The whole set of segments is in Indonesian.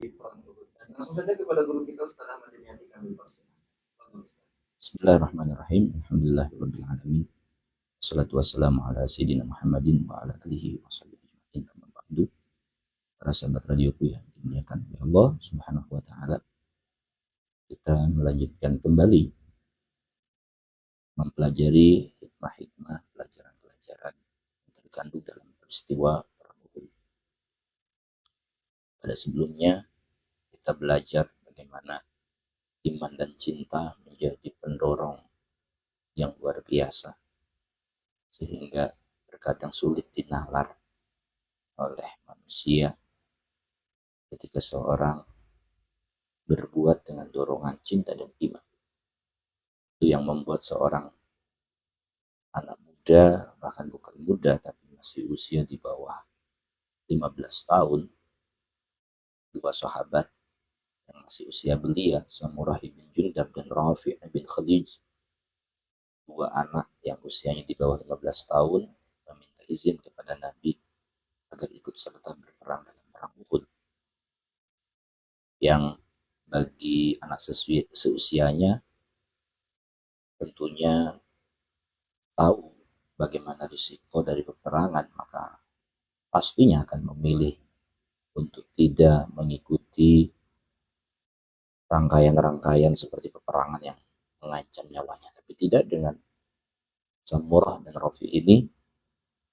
Langsung saja kepada guru kita Ustaz Ahmad Yati kami persilakan. Bismillahirrahmanirrahim. Alhamdulillahirabbil alamin. Wassalatu wassalamu ala sayyidina Muhammadin wa ala alihi washabbihi ajmain. Amma ba'du. Para sahabat radioku yang dimuliakan oleh Allah Subhanahu wa taala. Kita melanjutkan kembali mempelajari hikmah-hikmah pelajaran-pelajaran yang terkandung dalam peristiwa Perang Uhud. Pada sebelumnya kita belajar bagaimana iman dan cinta menjadi pendorong yang luar biasa sehingga terkadang sulit dinalar oleh manusia ketika seorang berbuat dengan dorongan cinta dan iman. Itu yang membuat seorang anak muda, bahkan bukan muda tapi masih usia di bawah 15 tahun, dua sahabat yang masih usia belia, Samurah ibn Jundab dan Rafi' ibn Khadij, dua anak yang usianya di bawah 15 tahun, meminta izin kepada Nabi agar ikut serta berperang dalam perang Uhud. Yang bagi anak seusianya tentunya tahu bagaimana risiko dari peperangan, maka pastinya akan memilih untuk tidak mengikuti rangkaian-rangkaian seperti peperangan yang mengancam nyawanya. Tapi tidak dengan Samurah dan Rafi ini,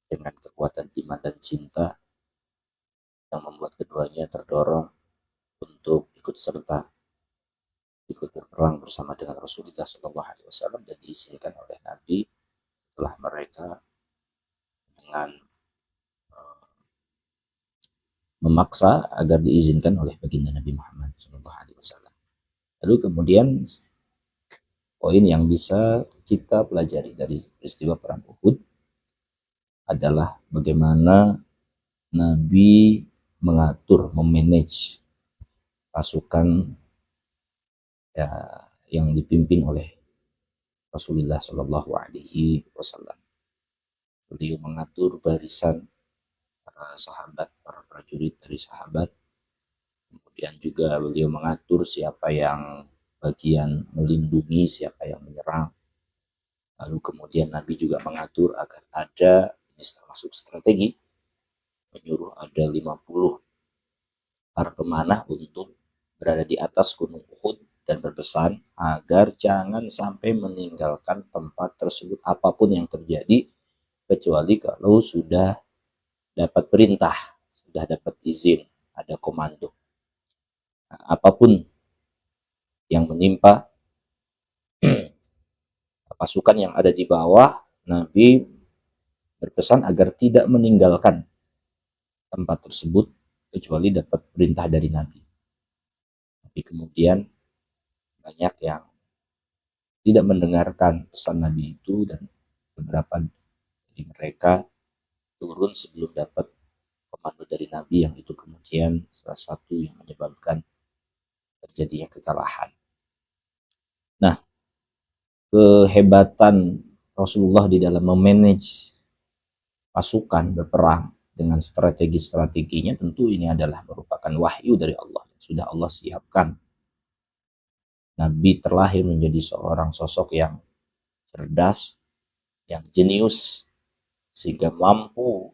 dengan kekuatan iman dan cinta yang membuat keduanya terdorong untuk ikut serta, ikut berperang bersama dengan Rasulullah SAW dan diizinkan oleh Nabi setelah mereka dengan memaksa agar diizinkan oleh baginda Nabi Muhammad SAW. Lalu kemudian poin yang bisa kita pelajari dari peristiwa perang Uhud adalah bagaimana Nabi mengatur, memanage pasukan ya, yang dipimpin oleh Rasulullah Shallallahu Alaihi Wasallam. Beliau mengatur barisan para sahabat, para prajurit dari sahabat. Kemudian juga beliau mengatur siapa yang bagian melindungi, siapa yang menyerang. Lalu kemudian Nabi juga mengatur agar ada, ini termasuk strategi, menyuruh ada 50 para pemanah untuk berada di atas gunung Uhud dan berpesan agar jangan sampai meninggalkan tempat tersebut apapun yang terjadi, kecuali kalau sudah dapat perintah, sudah dapat izin, ada komando. Nah, apapun yang menimpa pasukan yang ada di bawah, Nabi berpesan agar tidak meninggalkan tempat tersebut kecuali dapat perintah dari Nabi. Tapi kemudian banyak yang tidak mendengarkan pesan Nabi itu dan beberapa dari mereka turun sebelum dapat komando dari Nabi, yang itu kemudian salah satu yang menyebabkan terjadinya kekalahan. Nah, kehebatan Rasulullah di dalam memanage pasukan berperang dengan strategi-strateginya, tentu ini adalah merupakan wahyu dari Allah yang sudah Allah siapkan. Nabi terlahir menjadi seorang sosok yang cerdas, yang jenius, sehingga mampu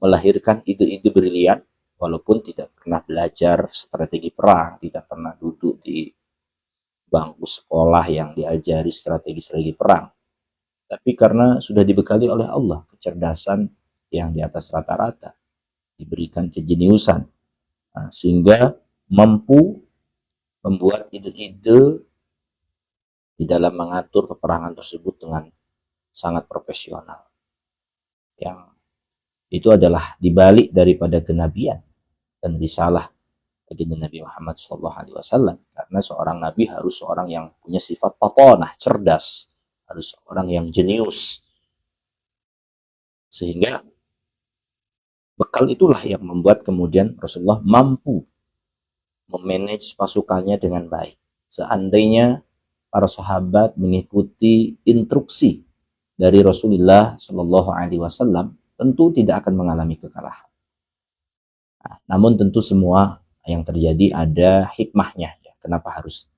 melahirkan ide-ide brilian walaupun tidak pernah belajar strategi perang, tidak pernah duduk di bangku sekolah yang diajari strategi-strategi perang. Tapi karena sudah dibekali oleh Allah kecerdasan yang di atas rata-rata, diberikan kejeniusan, sehingga mampu membuat ide-ide di dalam mengatur peperangan tersebut dengan sangat profesional. Yang itu adalah dibalik daripada kenabian dan risalah baginda Nabi Muhammad SAW. Karena seorang nabi harus seorang yang punya sifat patonah, cerdas, harus seorang yang jenius. Sehingga bekal itulah yang membuat kemudian Rasulullah mampu memanage pasukannya dengan baik. Seandainya para sahabat mengikuti instruksi dari Rasulullah Shallallahu Alaihi Wasallam, tentu tidak akan mengalami kekalahan. Nah, namun tentu semua yang terjadi ada hikmahnya, ya, kenapa harus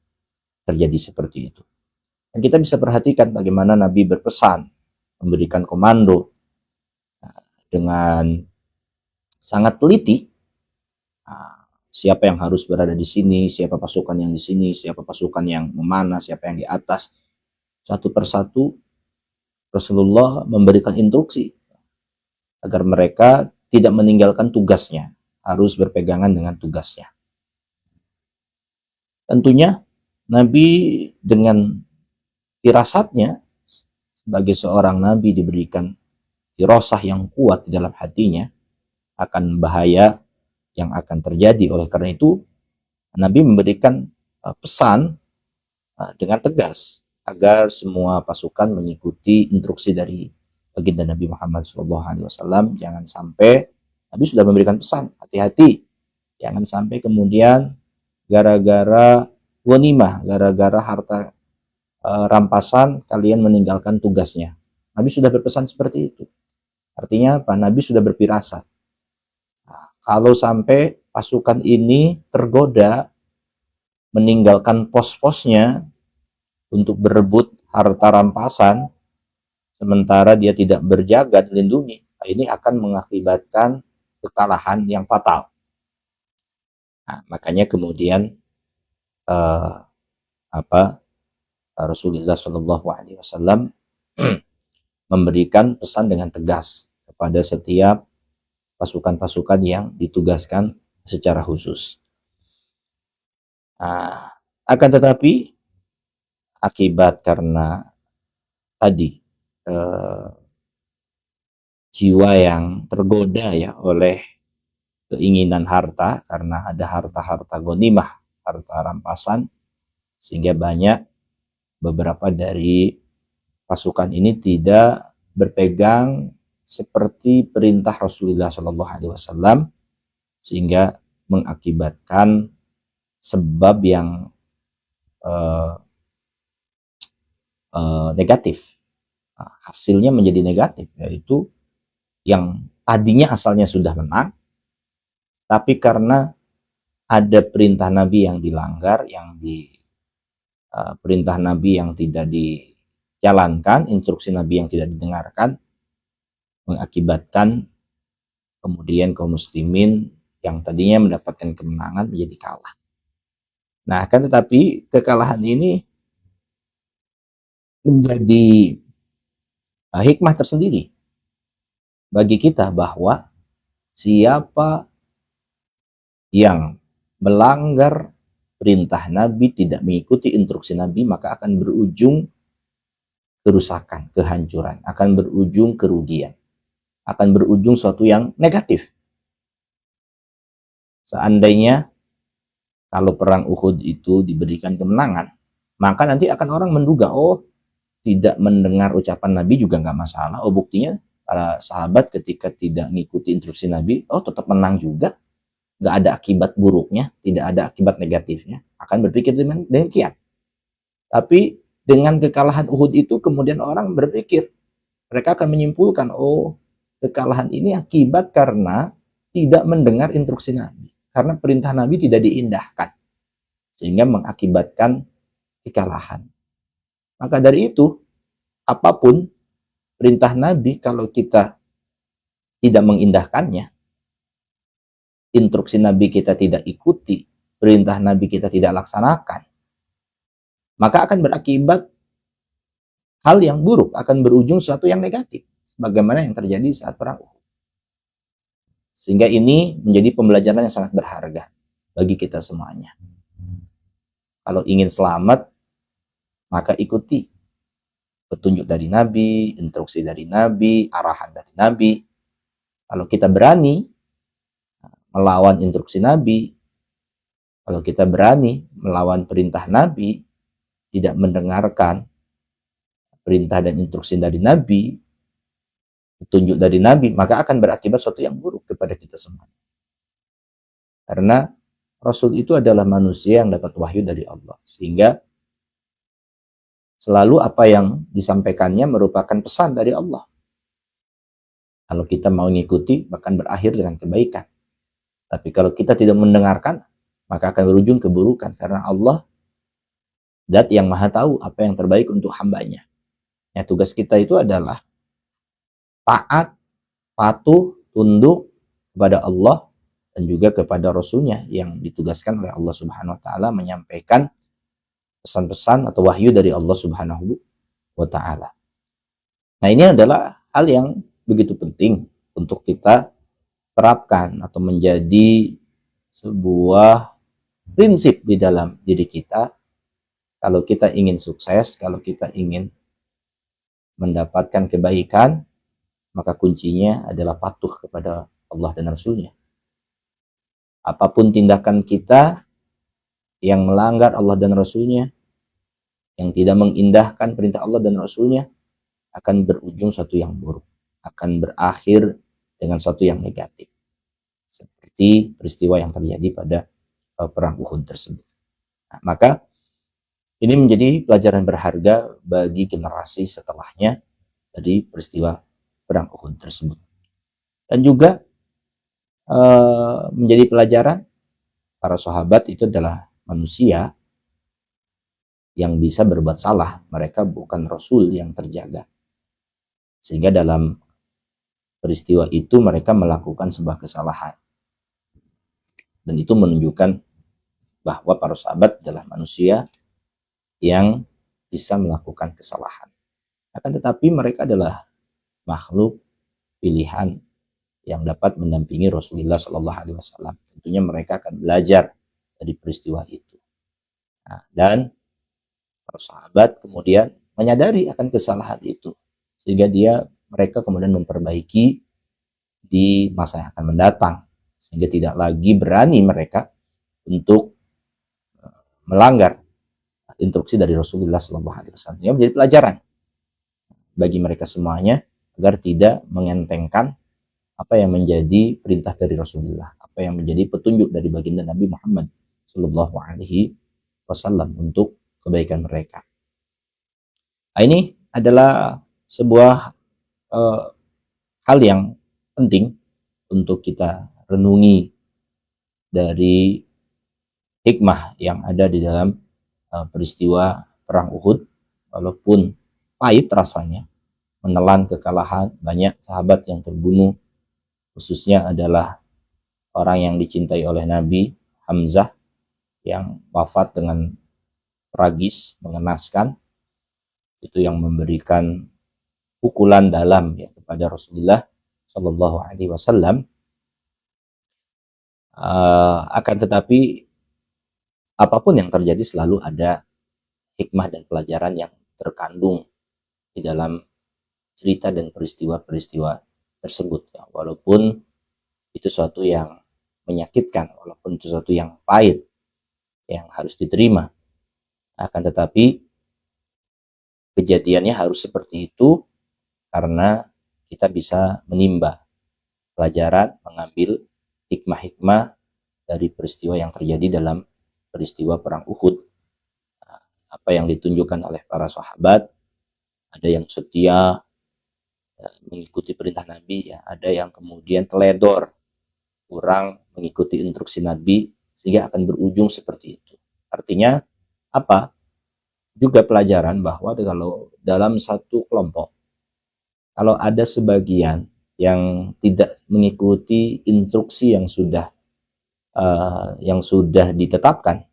terjadi seperti itu. Dan kita bisa perhatikan bagaimana Nabi berpesan, memberikan komando dengan sangat teliti. Siapa yang harus berada di sini, siapa pasukan yang di sini, siapa pasukan yang memanah, siapa yang di atas. Satu persatu Rasulullah memberikan instruksi agar mereka tidak meninggalkan tugasnya, harus berpegangan dengan tugasnya. Tentunya Nabi dengan firasatnya sebagai seorang Nabi diberikan firasah yang kuat di dalam hatinya akan bahaya yang akan terjadi. Oleh karena itu Nabi memberikan pesan dengan tegas agar semua pasukan mengikuti instruksi dari baginda Nabi Muhammad SAW. Jangan sampai, Nabi sudah memberikan pesan, hati-hati, jangan sampai kemudian gara-gara ghanimah, gara-gara harta rampasan kalian meninggalkan tugasnya. Nabi sudah berpesan seperti itu. Artinya apa? Nabi sudah berfirasat. Kalau sampai pasukan ini tergoda meninggalkan pos-posnya untuk berebut harta rampasan, sementara dia tidak berjaga, dilindungi, ini akan mengakibatkan kekalahan yang fatal. Nah, makanya kemudian Rasulullah SAW memberikan pesan dengan tegas kepada setiap pasukan-pasukan yang ditugaskan secara khusus. Akan tetapi akibat karena tadi jiwa yang tergoda ya oleh keinginan harta, karena ada harta-harta ghanimah, harta rampasan, sehingga banyak beberapa dari pasukan ini tidak berpegang seperti perintah Rasulullah SAW, sehingga mengakibatkan sebab yang negatif. Hasilnya menjadi negatif, yaitu yang tadinya asalnya sudah menang, tapi karena ada perintah Nabi yang dilanggar, perintah Nabi yang tidak dijalankan, instruksi Nabi yang tidak didengarkan, mengakibatkan kemudian kaum muslimin yang tadinya mendapatkan kemenangan menjadi kalah. Nah, kan tetapi kekalahan ini menjadi hikmah tersendiri bagi kita, bahwa siapa yang melanggar perintah Nabi, tidak mengikuti instruksi Nabi, maka akan berujung kerusakan, kehancuran, akan berujung kerugian, akan berujung suatu yang negatif. Seandainya kalau perang Uhud itu diberikan kemenangan, maka nanti akan orang menduga, oh, tidak mendengar ucapan Nabi juga nggak masalah. Oh, buktinya para sahabat ketika tidak mengikuti instruksi Nabi, oh tetap menang juga. Nggak ada akibat buruknya, tidak ada akibat negatifnya. Akan berpikir demikian. Tapi dengan kekalahan Uhud itu kemudian orang berpikir, mereka akan menyimpulkan, oh, kekalahan ini akibat karena tidak mendengar instruksi Nabi. Karena perintah Nabi tidak diindahkan. Sehingga mengakibatkan kekalahan. Maka dari itu, apapun perintah Nabi, kalau kita tidak mengindahkannya, instruksi Nabi kita tidak ikuti, perintah Nabi kita tidak laksanakan, maka akan berakibat hal yang buruk, akan berujung sesuatu yang negatif, bagaimana yang terjadi saat perang Uhud. Sehingga ini menjadi pembelajaran yang sangat berharga bagi kita semuanya. Kalau ingin selamat, maka ikuti petunjuk dari Nabi, instruksi dari Nabi, arahan dari Nabi. Kalau kita berani melawan instruksi Nabi, kalau kita berani melawan perintah Nabi, tidak mendengarkan perintah dan instruksi dari Nabi, petunjuk dari Nabi, maka akan berakibat sesuatu yang buruk kepada kita semua. Karena Rasul itu adalah manusia yang dapat wahyu dari Allah, sehingga selalu apa yang disampaikannya merupakan pesan dari Allah. Kalau kita mau mengikuti, bahkan berakhir dengan kebaikan. Tapi kalau kita tidak mendengarkan, maka akan berujung keburukan, karena Allah zat yang maha tahu apa yang terbaik untuk hambanya. Ya, tugas kita itu adalah taat, patuh, tunduk kepada Allah dan juga kepada Rasulnya yang ditugaskan oleh Allah Subhanahu wa Ta'ala menyampaikan pesan-pesan atau wahyu dari Allah Subhanahu wa Ta'ala. Nah, ini adalah hal yang begitu penting untuk kita terapkan atau menjadi sebuah prinsip di dalam diri kita. Kalau kita ingin sukses, kalau kita ingin mendapatkan kebaikan, maka kuncinya adalah patuh kepada Allah dan Rasulnya. Apapun tindakan kita yang melanggar Allah dan Rasulnya, yang tidak mengindahkan perintah Allah dan Rasulnya, akan berujung suatu yang buruk, akan berakhir dengan suatu yang negatif, seperti peristiwa yang terjadi pada perang Uhud tersebut. Nah, maka ini menjadi pelajaran berharga bagi generasi setelahnya dari peristiwa perang Uhud tersebut, dan juga menjadi pelajaran para sahabat itu adalah manusia yang bisa berbuat salah, mereka bukan Rasul yang terjaga, sehingga dalam peristiwa itu mereka melakukan sebuah kesalahan, dan itu menunjukkan bahwa para sahabat adalah manusia yang bisa melakukan kesalahan. Akan tetapi mereka adalah makhluk pilihan yang dapat mendampingi Rasulullah Shallallahu Alaihi Wasallam. Tentunya mereka akan belajar dari peristiwa itu. Nah, dan para sahabat kemudian menyadari akan kesalahan itu, sehingga mereka kemudian memperbaiki di masa yang akan mendatang, sehingga tidak lagi berani mereka untuk melanggar instruksi dari Rasulullah Shallallahu Alaihi Wasallam. Ini menjadi pelajaran bagi mereka semuanya agar tidak mengentengkan apa yang menjadi perintah dari Rasulullah, apa yang menjadi petunjuk dari baginda Nabi Muhammad Shallallahu Alaihi Wasallam untuk kebaikan mereka. Nah, ini adalah sebuah hal yang penting untuk kita renungi dari hikmah yang ada di dalam peristiwa perang Uhud. Walaupun pahit rasanya, menelan kekalahan, banyak sahabat yang terbunuh, khususnya adalah orang yang dicintai oleh Nabi, Hamzah, yang wafat dengan tragis, mengenaskan. Itu yang memberikan pukulan dalam ya kepada Rasulullah Shallallahu Alaihi Wasallam. Akan tetapi apapun yang terjadi selalu ada hikmah dan pelajaran yang terkandung di dalam cerita dan peristiwa-peristiwa tersebut ya. Walaupun itu suatu yang menyakitkan, walaupun itu suatu yang pahit yang harus diterima, akan tetapi kejadiannya harus seperti itu karena kita bisa menimba pelajaran, mengambil hikmah-hikmah dari peristiwa yang terjadi dalam peristiwa perang Uhud. Apa yang ditunjukkan oleh para sahabat, ada yang setia mengikuti perintah Nabi, ya, ada yang kemudian teledor, kurang mengikuti instruksi Nabi, sehingga akan berujung seperti itu. Artinya apa? Juga pelajaran bahwa kalau dalam satu kelompok, kalau ada sebagian yang tidak mengikuti instruksi yang sudah ditetapkan,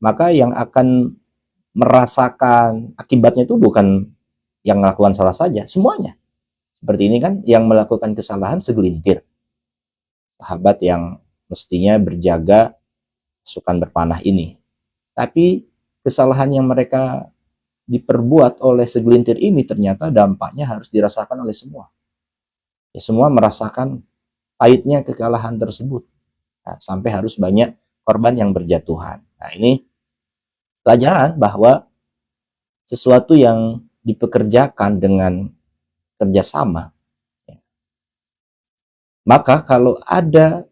maka yang akan merasakan akibatnya itu bukan yang melakukan salah saja, semuanya. Seperti ini kan, yang melakukan kesalahan segelintir sahabat yang mestinya berjaga pasukan berpanah ini, tapi kesalahan yang mereka diperbuat oleh segelintir ini ternyata dampaknya harus dirasakan oleh semua. Ya, semua merasakan pahitnya kekalahan tersebut. Nah, sampai harus banyak korban yang berjatuhan. Nah, ini pelajaran bahwa sesuatu yang dipekerjakan dengan kerjasama, ya, maka kalau ada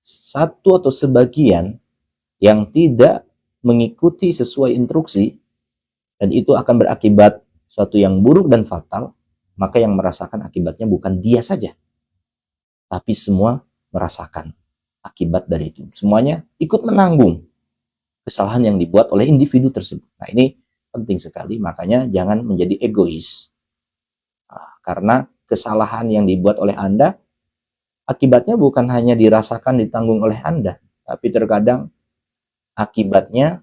satu atau sebagian yang tidak mengikuti sesuai instruksi, dan itu akan berakibat suatu yang buruk dan fatal, maka yang merasakan akibatnya bukan dia saja, tapi semua merasakan. akibat dari itu. Semuanya ikut menanggung kesalahan yang dibuat oleh individu tersebut. Nah, ini penting sekali, makanya jangan menjadi egois. Karena kesalahan yang dibuat oleh Anda, akibatnya bukan hanya dirasakan ditanggung oleh Anda, tapi terkadang akibatnya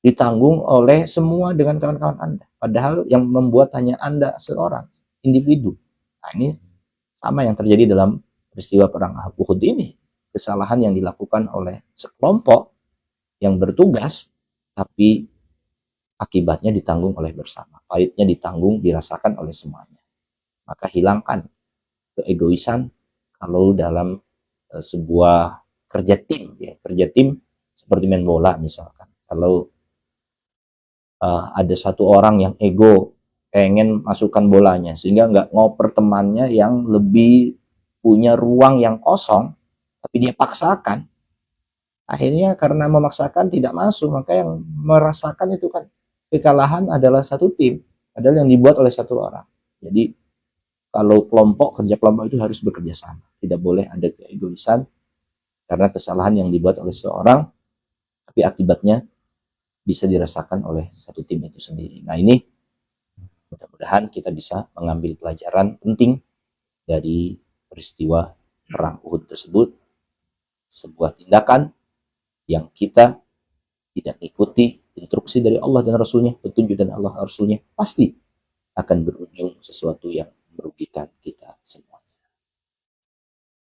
ditanggung oleh semua dengan kawan-kawan Anda. Padahal yang membuat hanya Anda seorang, individu. Nah, ini sama yang terjadi dalam peristiwa perang Uhud ini. Kesalahan yang dilakukan oleh sekelompok yang bertugas, tapi akibatnya ditanggung oleh bersama. Pahitnya ditanggung, dirasakan oleh semuanya. Maka hilangkan keegoisan kalau dalam sebuah kerja tim, ya, kerja tim seperti main bola misalkan. Kalau ada satu orang yang ego pengen masukkan bolanya sehingga nggak ngoper temannya yang lebih punya ruang yang kosong, tapi dia paksakan, akhirnya karena memaksakan tidak masuk, maka yang merasakan itu kan kekalahan adalah satu tim, adalah yang dibuat oleh satu orang. Jadi kalau kerja kelompok itu harus bekerja sama, tidak boleh ada keegoisan karena kesalahan yang dibuat oleh seorang, tapi akibatnya bisa dirasakan oleh satu tim itu sendiri. Nah, ini mudah-mudahan kita bisa mengambil pelajaran penting dari peristiwa perang Uhud tersebut. Sebuah tindakan yang kita tidak ikuti instruksi dari Allah dan Rasulnya, petunjuk dan Allah dan Rasulnya, pasti akan berujung sesuatu yang merugikan kita semua.